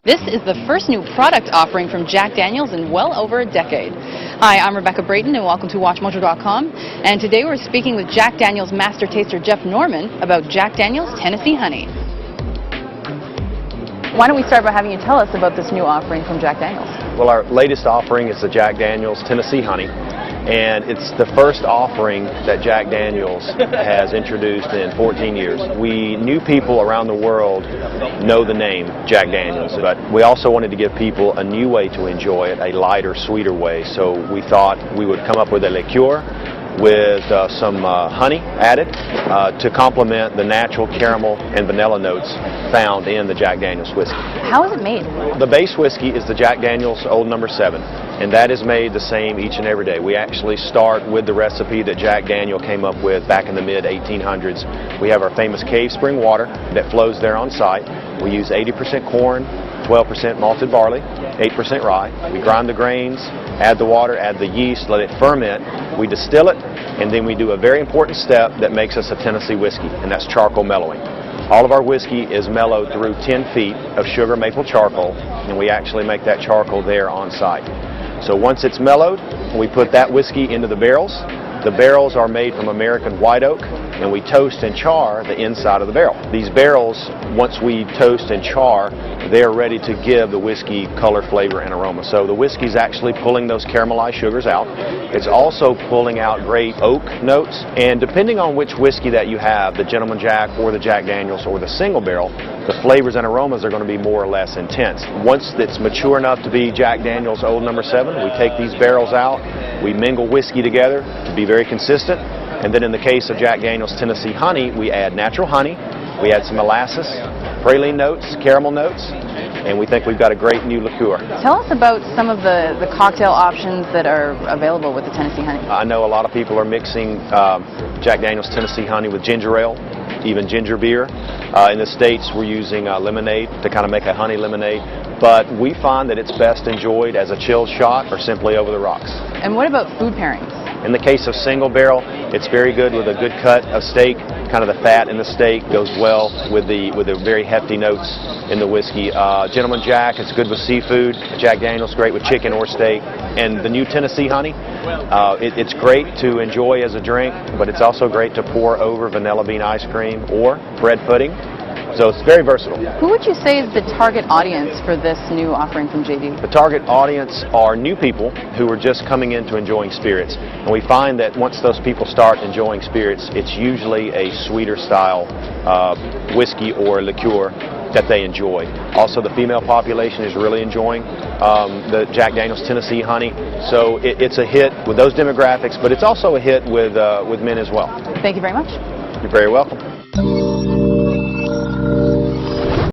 This is the first new product offering from Jack Daniel's in well over a decade. Hi, I'm Rebecca Brayton and welcome to WatchMojo.com. And today we're speaking with Jack Daniel's Master Taster Jeff Norman about Jack Daniel's Tennessee Honey. Why don't we start by having you tell us about this new offering from Jack Daniel's? Well, our latest offering is the Jack Daniel's Tennessee Honey, and it's the first offering that Jack Daniel's has introduced in 14 years. We knew people around the world know the name Jack Daniel's, but we also wanted to give people a new way to enjoy it, a lighter, sweeter way. So we thought we would come up with a liqueur with some honey added to complement the natural caramel and vanilla notes found in the Jack Daniel's whiskey. How is it made? The base whiskey is the Jack Daniel's Old No. 7, and that is made the same each and every day. We actually start with the recipe that Jack Daniel came up with back in the mid-1800s. We have our famous cave spring water that flows there on site. We use 80% corn, 12% malted barley, 8% rye. We grind the grains, add the water, add the yeast, let it ferment. We distill it, and then we do a very important step that makes us a Tennessee whiskey, and that's charcoal mellowing. All of our whiskey is mellowed through 10 feet of sugar maple charcoal, and we actually make that charcoal there on site. So once it's mellowed, we put that whiskey into the barrels. The barrels are made from American white oak, and we toast and char the inside of the barrel. These barrels, once we toast and char, they're ready to give the whiskey color, flavor, and aroma. So the whiskey's actually pulling those caramelized sugars out. It's also pulling out great oak notes, and depending on which whiskey that you have, the Gentleman Jack or the Jack Daniel's or the single barrel, the flavors and aromas are going to be more or less intense. Once it's mature enough to be Jack Daniel's Old No. 7, we take these barrels out, we mingle whiskey together to be very consistent, and then in the case of Jack Daniel's Tennessee Honey, we add natural honey, we add some molasses, praline notes, caramel notes, and we think we've got a great new liqueur. Tell us about some of the cocktail options that are available with the Tennessee Honey. I know a lot of people are mixing Jack Daniel's Tennessee Honey with ginger ale, even ginger beer. In the States, we're using lemonade to kind of make a honey lemonade, but we find that it's best enjoyed as a chilled shot or simply over the rocks. And what about food pairings? In the case of single barrel, it's very good with a good cut of steak. Kind of the fat in the steak goes well with the very hefty notes in the whiskey. Gentleman Jack is good with seafood. Jack Daniel's great with chicken or steak. And the new Tennessee Honey, it's great to enjoy as a drink, but it's also great to pour over vanilla bean ice cream or bread pudding. So it's very versatile. Who would you say is the target audience for this new offering from JD? The target audience are new people who are just coming into enjoying spirits. And we find that once those people start enjoying spirits, it's usually a sweeter style whiskey or liqueur that they enjoy. Also, the female population is really enjoying the Jack Daniel's Tennessee Honey. So it's a hit with those demographics, but it's also a hit with men as well. Thank you very much. You're very welcome.